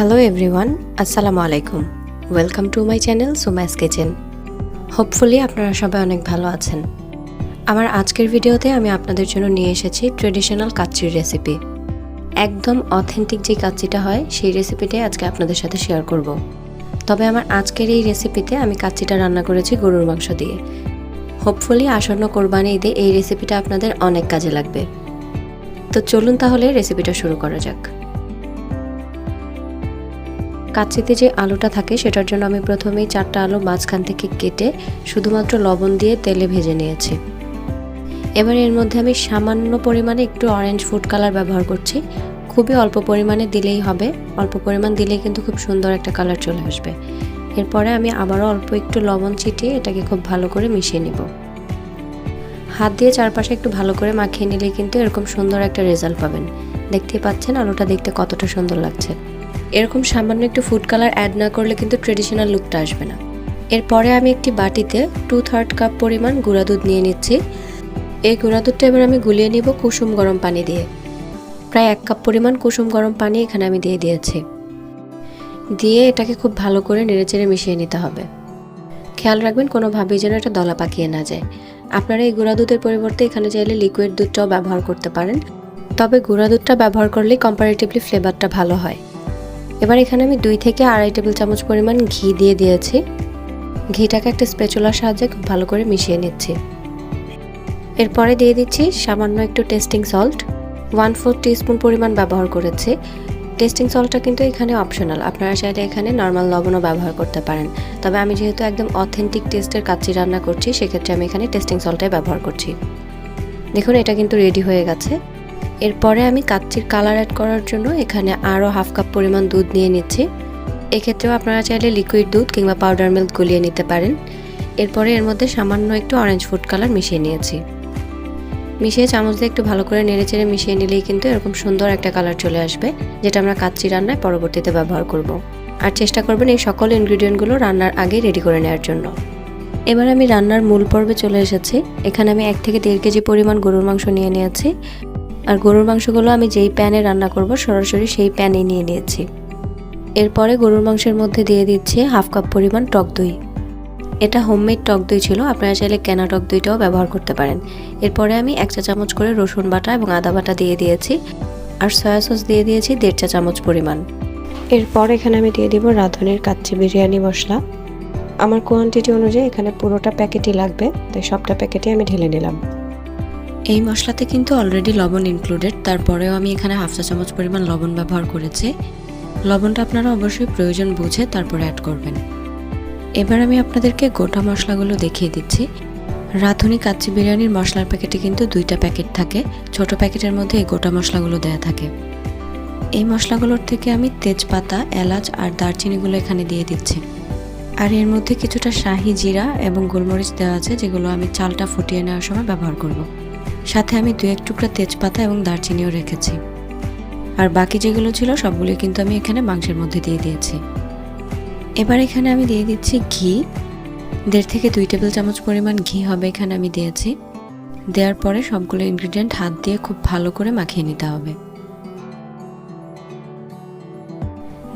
Hello everyone, আসসালামু আলাইকুম। Welcome to my channel Sumai's kitchen. Hopefully আপনারা সবাই অনেক ভালো আছেন। আমার আজকের ভিডিওতে আমি আপনাদের জন্য নিয়ে এসেছি ট্রেডিশনাল কাচ্চির রেসিপি। একদম অথেন্টিক যে কাচ্চিটা হয় সেই রেসিপিটাই আজকে আপনাদের সাথে শেয়ার করব। তবে আমার আজকের এই রেসিপিতে আমি কাচ্চিটা রান্না করেছি গরুর মাংস দিয়ে। হোপফুলি আসন্ন কোরবানি ঈদে এই রেসিপিটা আপনাদের অনেক কাজে লাগবে। তো চলুন তাহলে রেসিপিটা শুরু করা যাক। কাচ্চিতে যে আলুটা থাকে সেটার জন্য আমি প্রথমেই 4টা আলু মাঝখান থেকে কেটে শুধুমাত্র লবণ দিয়ে তেলে ভেজে নিয়েছি। এবার এর মধ্যে আমি সামান্য পরিমাণে একটু অরেঞ্জ ফুড কালার ব্যবহার করছি। খুবই অল্প পরিমাণে দিলেই হবে, অল্প পরিমাণ দিলেই কিন্তু খুব সুন্দর একটা কালার চলে আসবে। এরপরে আমি আবারও অল্প একটু লবণ ছিটিয়ে এটাকে খুব ভালো করে মিশিয়ে নিব। হাত দিয়ে চারপাশে একটু ভালো করে মাখিয়ে নিলেই কিন্তু এরকম সুন্দর একটা রেজাল্ট পাবেন। দেখতেই পাচ্ছেন আলুটা দেখতে কতটা সুন্দর লাগছে। এরকম সামান্য একটু ফুড কালার অ্যাড না করলে কিন্তু ট্রেডিশনাল লুকটা আসবে না। এরপরে আমি একটি বাটিতে 2/3 কাপ পরিমাণ গুঁড়া দুধ নিয়ে নিচ্ছি। এই গুঁড়া দুধটা এবার আমি গুলিয়ে নিব কুসুম গরম পানি দিয়ে। প্রায় 1 কাপ পরিমাণ কুসুম গরম পানি এখানে আমি দিয়ে দিয়েছি। দিয়ে এটাকে খুব ভালো করে নেড়েচেড়ে মিশিয়ে নিতে হবে। খেয়াল রাখবেন কোনোভাবেই যেন এটা দলা পাকিয়ে না যায়। আপনারা এই গুঁড়া দুধের পরিবর্তে এখানে চাইলে লিকুইড দুধটাও ব্যবহার করতে পারেন, তবে গুঁড়া দুধটা ব্যবহার করলে কম্পারেটিভলি ফ্লেভারটা ভালো হয়। এবার এখানে আমি 2 থেকে 2.5 টেবিল চামচ পরিমাণ ঘি দিয়ে দিয়েছি। ঘিটাকে একটা স্প্যাচুলার সাহায্যে খুব ভালো করে মিশিয়ে নিচ্ছি। এরপরে দিয়ে দিচ্ছি সামান্য একটু টেস্টিং সল্ট। 1/4 টিস্পুন পরিমাণ ব্যবহার করেছি। টেস্টিং সল্টটা কিন্তু এখানে অপশনাল, আপনারা চাইলে এখানে নর্মাল লবণও ব্যবহার করতে পারেন, তবে আমি যেহেতু একদম অথেন্টিক টেস্টের কাচ্চি রান্না করছি সেক্ষেত্রে আমি এখানে টেস্টিং সল্টটাই ব্যবহার করছি। দেখুন এটা কিন্তু রেডি হয়ে গেছে। এরপরে আমি কাচ্চির কালার অ্যাড করার জন্য এখানে আরও 1/2 কাপ পরিমাণ দুধ নিয়ে নিচ্ছি। এক্ষেত্রেও আপনারা চাইলে লিকুইড দুধ কিংবা পাউডার মিল্ক গলিয়ে নিতে পারেন। এরপরে এর মধ্যে সামান্য একটু অরেঞ্জ ফুড কালার মিশিয়ে নিয়েছি। মিশিয়ে চামচ দিয়ে একটু ভালো করে নেড়েচেড়ে মিশিয়ে নিলেই কিন্তু এরকম সুন্দর একটা কালার চলে আসবে, যেটা আমরা কাচ্চি রান্নায় পরবর্তীতে ব্যবহার করব। আর চেষ্টা করবেন এই সকল ইনগ্রিডিয়েন্টগুলো রান্নার আগেই রেডি করে নেওয়ার জন্য। এবার আমি রান্নার মূল পর্বে চলে এসেছি। এখানে আমি 1 থেকে 1.5 কেজি পরিমাণ গরুর মাংস নিয়ে নিয়েছি। আর গরুর মাংসগুলো আমি যেই প্যানে রান্না করব সরাসরি সেই প্যানে নিয়ে নিয়েছি। এরপরে গরুর মাংসের মধ্যে দিয়ে দিচ্ছি 1/2 কাপ পরিমাণ টক দই। এটা হোমমেড টক দই ছিল, আপনারা চাইলে কেনা টক দইটাও ব্যবহার করতে পারেন। এরপরে আমি 1 চা চামচ করে রসুন বাটা এবং আদা বাটা দিয়ে দিয়েছি। আর সয়া সস দিয়ে দিয়েছি 1.5 চা চামচ পরিমাণ। এরপর এখানে আমি দিয়ে দিব রাঁধুনির কাচ্চি বিরিয়ানি মশলা। আমার কোয়ান্টিটি অনুযায়ী এখানে পুরোটা প্যাকেটই লাগবে, তাই সবটা প্যাকেটে আমি ঢেলে নিলাম। এই মশলাতে কিন্তু অলরেডি লবণ ইনক্লুডেড, তারপরেও আমি এখানে 1/2 চা চামচ পরিমাণ লবণ ব্যবহার করেছি। লবণটা আপনারা অবশ্যই প্রয়োজন বুঝে তারপরে অ্যাড করবেন। এবার আমি আপনাদেরকে গোটা মশলাগুলো দেখিয়ে দিচ্ছি। রাঁধুনি কাচ্চি বিরিয়ানির মশলার প্যাকেটে কিন্তু 2টা প্যাকেট থাকে, ছোট প্যাকেটের মধ্যে এই গোটা মশলাগুলো দেয়া থাকে। এই মশলাগুলোর থেকে আমি তেজপাতা, এলাচ আর দারচিনিগুলো এখানে দিয়ে দিচ্ছি। আর এর মধ্যে কিছুটা শাহি জিরা এবং গোলমরিচ দেওয়া আছে, যেগুলো আমি চালটা ফুটিয়ে নেওয়ার সময় ব্যবহার করব। সাথে আমি 2-1 টুকরা তেজপাতা এবং দারচিনিও রেখেছি। আর বাকি যেগুলো ছিল সবগুলো কিন্তু আমি এখানে মাংসের মধ্যে দিয়ে দিয়েছি। এবার এখানে আমি দিয়ে দিচ্ছি ঘি। 1.5 থেকে 2 টেবিল চামচ পরিমাণ ঘি হবে এখানে আমি দিয়েছি। দেওয়ার পরে সবগুলো ইনগ্রিডিয়েন্ট হাত দিয়ে খুব ভালো করে মাখিয়ে নিতে হবে।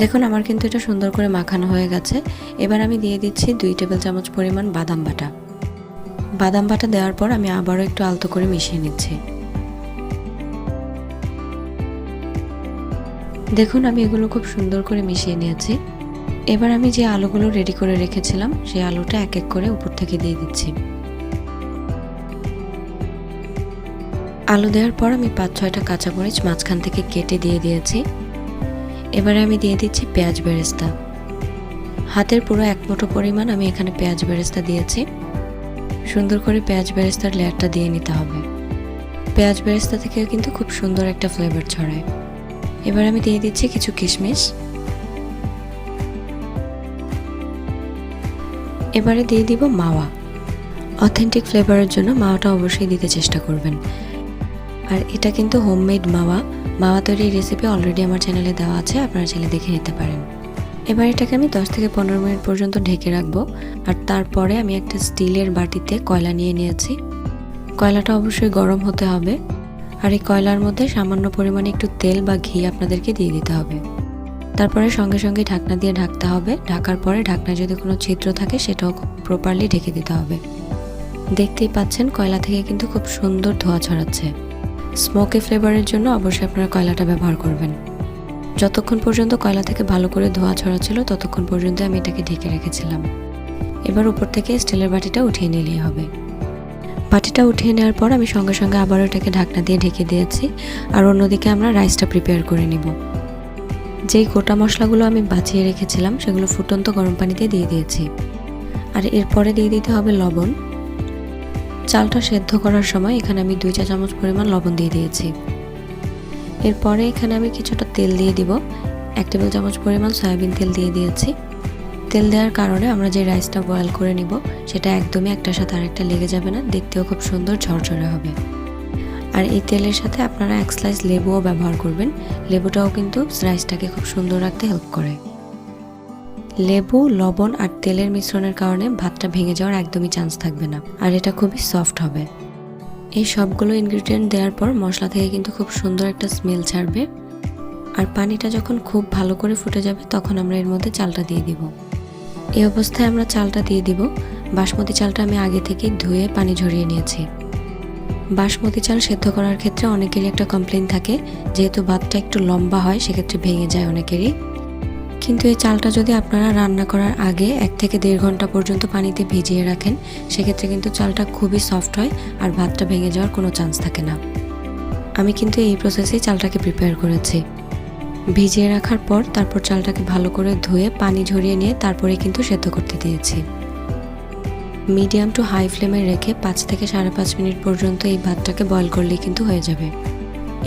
দেখুন আমার কিন্তু এটা সুন্দর করে মাখানো হয়ে গেছে। এবার আমি দিয়ে দিচ্ছি 2 টেবিল চামচ পরিমাণ বাদাম বাটা। বাদাম বাটা দেওয়ার পর আমি আবারও একটু আলতো করে মিশিয়ে নিচ্ছি। দেখুন আমি এগুলো খুব সুন্দর করে মিশিয়ে নিয়েছি। এবার আমি যে আলুগুলো রেডি করে রেখেছিলাম সেই আলুটা এক এক করে উপর থেকে দিয়ে দিচ্ছি। আলু দেওয়ার পর আমি 5-6টা কাঁচামরিচ মাঝখান থেকে কেটে দিয়ে দিয়েছি। এবারে আমি দিয়ে দিচ্ছি পেঁয়াজ বেরেস্তা। হাতের পুরো 1 মুঠো পরিমাণ আমি এখানে পেঁয়াজ বেরেস্তা দিয়েছি। সুন্দর করে পেঁয়াজ বেরেস্তার লেয়ারটা দিয়ে নিতে হবে। পেঁয়াজ বেরেস্তা থেকে কিন্তু খুব সুন্দর একটা ফ্লেভার ছড়ায়। এবার আমি দিয়ে দিচ্ছি কিছু কিশমিশ। এবারে দিয়ে দিব মাওয়া। অথেন্টিক ফ্লেভারের জন্য মাওয়াটা অবশ্যই দিতে চেষ্টা করবেন। আর এটা কিন্তু হোমমেড মাওয়া তৈরির রেসিপি অলরেডি আমার চ্যানেলে দেওয়া আছে, আপনারা চাইলে দেখে নিতে পারেন। এবার এটাকে আমি 10 থেকে 15 মিনিট পর্যন্ত ঢেকে রাখবো। আর তারপরে আমি একটা স্টিলের বাটিতে কয়লা নিয়ে নিয়েছি। কয়লাটা অবশ্যই গরম হতে হবে। আর এই কয়লার মধ্যে সামান্য পরিমাণে একটু তেল বা ঘি আপনাদেরকে দিয়ে দিতে হবে। তারপরে সঙ্গে সঙ্গে ঢাকনা দিয়ে ঢাকতে হবে। ঢাকার পরে ঢাকনায় যদি কোনো ছিদ্র থাকে সেটাও প্রপারলি ঢেকে দিতে হবে। দেখতেই পাচ্ছেন কয়লা থেকে কিন্তু খুব সুন্দর ধোঁয়া ছড়াচ্ছে। স্মোকি ফ্লেভারের জন্য অবশ্যই আপনারা কয়লাটা ব্যবহার করবেন। যতক্ষণ পর্যন্ত কয়লা থেকে ভালো করে ধোঁয়া ছড়াচ্ছিল ততক্ষণ পর্যন্ত আমি এটাকে ঢেকে রেখেছিলাম। এবার উপর থেকে স্টিলের বাটিটা উঠিয়ে নিলেই হবে। বাটিটা উঠিয়ে নেওয়ার পর আমি সঙ্গে সঙ্গে আবারও এটাকে ঢাকনা দিয়ে ঢেকে দিয়েছি। আর অন্যদিকে আমরা রাইসটা প্রিপেয়ার করে নিব। যেই গোটা মশলাগুলো আমি বাছিয়ে রেখেছিলাম সেগুলো ফুটন্ত গরম পানিতে দিয়ে দিয়েছি। আর এরপরে দিয়ে দিতে হবে লবণ। চালটা সেদ্ধ করার সময় এখানে আমি 2 চা চামচ পরিমাণ লবণ দিয়ে দিয়েছি। এরপরে এখানে আমি কিছুটা তেল দিয়ে দিব। 1 টেবিল চামচ পরিমাণ সয়াবিন তেল দিয়ে দিয়েছি। তেল দেওয়ার কারণে আমরা যে রাইসটা বয়েল করে নিব সেটা একদমই একটার সাথে আরেকটা লেগে যাবে না, দেখতেও খুব সুন্দর ঝরঝরে হবে। আর এই তেলের সাথে আপনারা 1 স্লাইস লেবুও ব্যবহার করবেন। লেবুটাও কিন্তু রাইসটাকে খুব সুন্দর রাখতে হেল্প করে। লেবু, লবণ আর তেলের মিশ্রণের কারণে ভাতটা ভেঙে যাওয়ার একদমই চান্স থাকবে না, আর এটা খুবই সফট হবে। এই সবগুলো ইনগ্রিডিয়েন্ট দেওয়ার পর মশলা থেকে কিন্তু খুব সুন্দর একটা স্মেল ছাড়বে। আর পানিটা যখন খুব ভালো করে ফুটে যাবে তখন আমরা এর মধ্যে চালটা দিয়ে দিব। এই অবস্থায় আমরা চালটা দিয়ে দিব। বাসমতি চালটা আমি আগে থেকেই ধুয়ে পানি ঝরিয়ে নিয়েছি। বাসমতি চাল সেদ্ধ করার ক্ষেত্রে অনেকেরই একটা কমপ্লেইন থাকে, যেহেতু ভাতটা একটু লম্বা হয় সেক্ষেত্রে ভেঙে যায় অনেকেরই। কিন্তু এই চালটা যদি আপনারা রান্না করার আগে 1 থেকে 1.5 ঘন্টা পর্যন্ত পানিতে ভিজিয়ে রাখেন সেক্ষেত্রে কিন্তু চালটা খুবই সফট হয় আর ভাতটা ভেঙে যাওয়ার কোনো চান্স থাকে না। আমি কিন্তু এই প্রসেসেই চালটাকে প্রিপেয়ার করেছি। ভিজিয়ে রাখার পর তারপর চালটাকে ভালো করে ধুয়ে পানি ঝরিয়ে নিয়ে তারপরে কিন্তু সেদ্ধ করতে দিয়েছি। মিডিয়াম টু হাই ফ্লেমে রেখে 5 থেকে 5.5 মিনিট পর্যন্ত এই ভাতটাকে বয়েল করলেই কিন্তু হয়ে যাবে।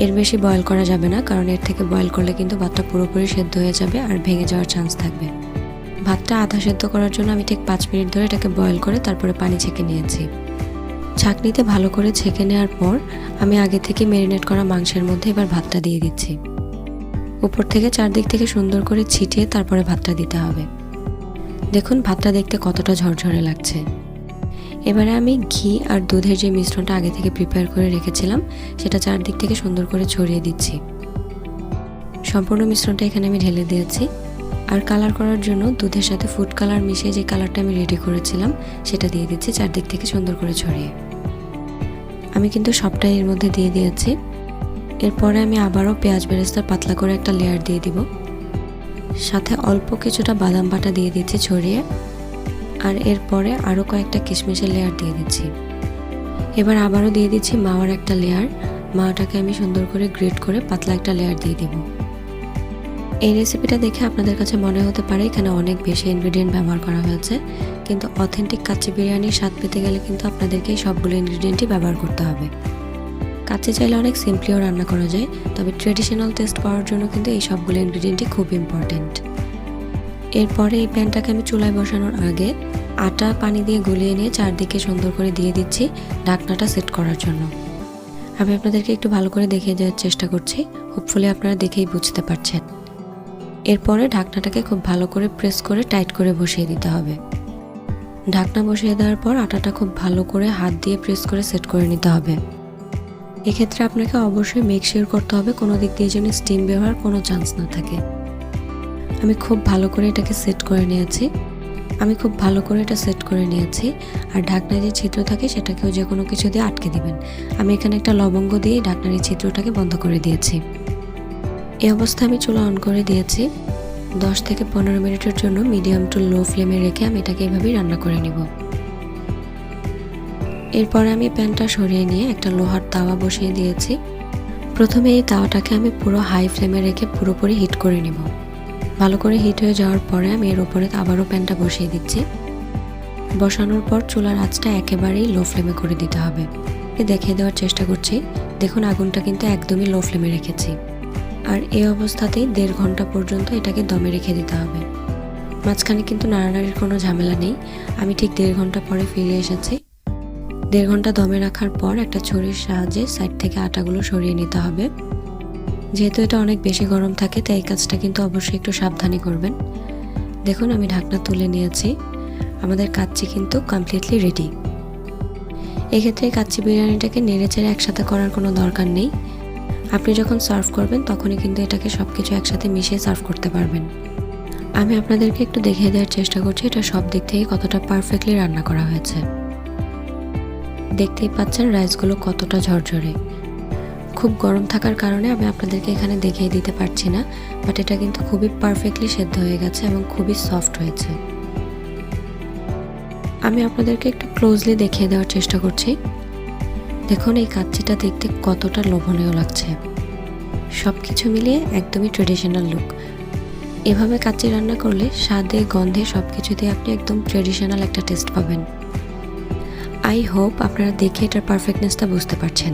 এর বেশি বয়েল করা যাবে না, কারণ এর থেকে বয়েল করলে কিন্তু ভাতটা পুরোপুরি সেদ্ধ হয়ে যাবে আর ভেঙে যাওয়ার চান্স থাকবে। ভাতটা আধা সেদ্ধ করার জন্য আমি ঠিক 5 মিনিট ধরে এটাকে বয়েল করে তারপরে পানি ছেঁকে নিয়েছি। ছাঁকনিতে ভালো করে ছেঁকে নেওয়ার পর আমি আগে থেকে ম্যারিনেট করা মাংসের মধ্যে এবার ভাতটা দিয়ে দিচ্ছি। উপর থেকে চারদিক থেকে সুন্দর করে ছিটিয়ে তারপরে ভাতটা দিতে হবে। দেখুন ভাতটা দেখতে কতটা ঝরঝরে লাগছে। এবারে আমি ঘি আর দুধের যে মিশ্রণটা আগে থেকে প্রিপেয়ার করে রেখেছিলাম সেটা চারদিক থেকে সুন্দর করে ছড়িয়ে দিচ্ছি। সম্পূর্ণ মিশ্রণটা এখানে আমি ঢেলে দিয়েছি। আর কালার করার জন্য দুধের সাথে ফুড কালার মিশিয়ে যে কালারটা আমি রেডি করেছিলাম সেটা দিয়ে দিচ্ছি চারদিক থেকে সুন্দর করে ছড়িয়ে। আমি কিন্তু সবটাই এর মধ্যে দিয়ে দিয়েছি। এরপরে আমি আবারও পেঁয়াজ বেরেস্তার পাতলা করে একটা লেয়ার দিয়ে দিব। সাথে অল্প কিছুটা বাদাম বাটা দিয়ে দিচ্ছি ছড়িয়ে। আর এরপরে আরও কয়েকটা কিশমিশের লেয়ার দিয়ে দিচ্ছি। এবার আবারও দিয়ে দিচ্ছি মাওয়ার একটা লেয়ার। মাওয়াটাকে আমি সুন্দর করে গ্রেট করে পাতলা একটা লেয়ার দিয়ে দিব। এই রেসিপিটা দেখে আপনাদের কাছে মনে হতে পারে এখানে অনেক বেশি ইনগ্রিডিয়েন্ট ব্যবহার করা হয়েছে, কিন্তু অথেন্টিক কাচ্চি বিরিয়ানির স্বাদ পেতে গেলে কিন্তু আপনাদেরকে এই সবগুলো ইনগ্রিডিয়েন্টই ব্যবহার করতে হবে। কাচ্চি চাইলে অনেক সিম্পলিও রান্না করা যায়, তবে ট্রেডিশনাল টেস্ট পাওয়ার জন্য কিন্তু এই সবগুলো ইনগ্রিডিয়েন্টই খুব ইম্পর্টেন্ট। এরপরে এই প্যানটাকে আমি চুলায় বসানোর আগে আটা পানি দিয়ে গুলিয়ে নিয়ে চারদিকে সুন্দর করে দিয়ে দিচ্ছি ঢাকনাটা সেট করার জন্য। আমি আপনাদেরকে একটু ভালো করে দেখিয়ে দেওয়ার চেষ্টা করছি, হোপফুলি আপনারা দেখেই বুঝতে পারছেন। এরপরে ঢাকনাটাকে খুব ভালো করে প্রেস করে টাইট করে বসিয়ে দিতে হবে। ঢাকনা বসিয়ে দেওয়ার পর আটাটা খুব ভালো করে হাত দিয়ে প্রেস করে সেট করে নিতে হবে। এক্ষেত্রে আপনাকে অবশ্যই মেক শিওর করতে হবে কোনো দিক দিয়ে যেন স্টিম বেরোবার কোনো চান্স না থাকে। আমি খুব ভালো করে এটাকে সেট করে নিয়েছি। আর ঢাকনায় যে ছিদ্র থাকে সেটাকেও যে কোনো কিছু দিয়ে আটকে দিবেন। আমি এখানে একটা লবঙ্গ দিয়ে ঢাকনার এই ছিদ্রটাকে বন্ধ করে দিয়েছি। এই অবস্থায় আমি চুলা অন করে দিয়েছি। 10 থেকে 15 মিনিটের জন্য মিডিয়াম টু লো ফ্লেমে রেখে আমি এটাকে এভাবেই রান্না করে নিব। এরপরে আমি প্যানটা সরিয়ে নিয়ে একটা লোহার তাওয়া বসিয়ে দিয়েছি। প্রথমে এই তাওয়াটাকে আমি পুরো হাই ফ্লেমে রেখে পুরোপুরি হিট করে নিব। ভালো করে হিট হয়ে যাওয়ার পরে আমি এর উপরে আবারও প্যানটা বসিয়ে দিচ্ছি। বসানোর পর চুলার আঁচটা একেবারেই লো ফ্লেমে করে দিতে হবে। দেখিয়ে দেওয়ার চেষ্টা করছি, দেখুন আগুনটা কিন্তু একদমই লো ফ্লেমে রেখেছি। আর এই অবস্থাতেই 1.5 ঘন্টা পর্যন্ত এটাকে দমে রেখে দিতে হবে। মাঝখানে কিন্তু নাড়ানাড়ির কোনো ঝামেলা নেই। আমি ঠিক 1.5 ঘন্টা পরে ফিরে এসেছি। 1.5 ঘন্টা দমে রাখার পর একটা ছুরির সাহায্যে সাইড থেকে আটাগুলো সরিয়ে নিতে হবে। যেহেতু এটা অনেক বেশি গরম থাকে তাই এই কাজটা কিন্তু অবশ্যই একটু সাবধানে করবেন। দেখুন আমি ঢাকনা তুলে নিয়েছি। আমাদের কাচ্চি কিন্তু কমপ্লিটলি রেডি। এক্ষেত্রে কাচ্চি বিরিয়ানিটাকে নেড়েচেড়ে একসাথে করার কোনো দরকার নেই। আপনি যখন সার্ভ করবেন তখনই কিন্তু এটাকে সব কিছু একসাথে মিশিয়ে সার্ভ করতে পারবেন। আমি আপনাদেরকে একটু দেখিয়ে দেওয়ার চেষ্টা করছি এটা সব দিক থেকে কতটা পারফেক্টলি রান্না করা হয়েছে। দেখতেই পাচ্ছেন রাইসগুলো কতটা ঝরঝরে। খুব গরম থাকার কারণে আমি আপনাদেরকে এখানে দেখিয়ে দিতে পারছি না, বাট এটা কিন্তু খুবই পারফেক্টলি সেদ্ধ হয়ে গেছে এবং খুবই সফট হয়েছে। আমি আপনাদেরকে একটু ক্লোজলি দেখিয়ে দেওয়ার চেষ্টা করছি। দেখুন এই কাচ্চিটা দেখতে কতটা লোভনীয় লাগছে। সব কিছু মিলিয়ে একদমই ট্রেডিশনাল লুক। এভাবে কাচ্চি রান্না করলে স্বাদে গন্ধে সব কিছুতে আপনি একদম ট্রেডিশনাল একটা টেস্ট পাবেন। আই হোপ আপনারা দেখে এটার পারফেক্টনেসটা বুঝতে পারছেন।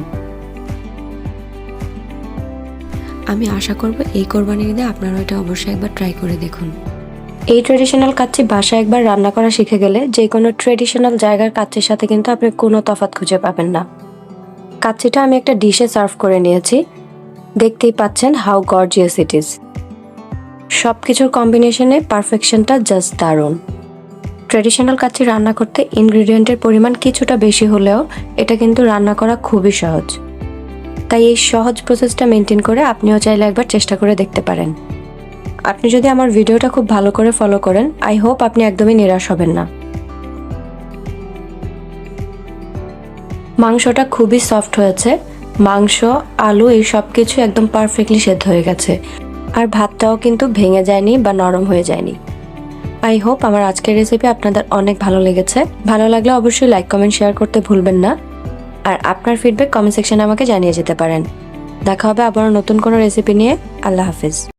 আমি আশা করব এই কোরবানির ঈদে আপনারা এটা অবশ্যই একবার ট্রাই করে দেখুন। এই ট্রেডিশনাল কাচ্চি বাসায় একবার রান্না করা শিখে গেলে যে কোনো ট্রেডিশনাল জায়গার কাচ্চির সাথে কিন্তু আপনি কোনো তফাৎ খুঁজে পাবেন না। কাচ্চিটা আমি একটা ডিশে সার্ভ করে নিয়েছি। দেখতেই পাচ্ছেন হাউ গর্জিয়াস ইট ইজ। সব কিছুর কম্বিনেশনে পারফেকশনটা জাস্ট দারুণ। ট্রেডিশনাল কাচ্চি রান্না করতে ইনগ্রিডিয়েন্টের পরিমাণ কিছুটা বেশি হলেও এটা কিন্তু রান্না করা খুবই সহজ। তাই এই সহজ প্রসেসটা মেনটেন করে আপনিও চাইলে একবার চেষ্টা করে দেখতে পারেন। আপনি যদি আমার ভিডিওটা খুব ভালো করে ফলো করেন, আই হোপ আপনি একদমই নিরাশ হবেন না। মাংসটা খুবই সফট হয়েছে। মাংস, আলু এই সব কিছু একদম পারফেক্টলি সেদ্ধ হয়ে গেছে। আর ভাতটাও কিন্তু ভেঙে যায়নি বা নরম হয়ে যায়নি। আই হোপ আমার আজকের রেসিপি আপনাদের অনেক ভালো লেগেছে। ভালো লাগলে অবশ্যই লাইক, কমেন্ট, শেয়ার করতে ভুলবেন না। আর আপনার ফিডব্যাক কমেন্ট সেকশনে আমাকে জানিয়ে যেতে পারেন। দেখা হবে আবার নতুন কোনো রেসিপি নিয়ে। আল্লাহ হাফিজ।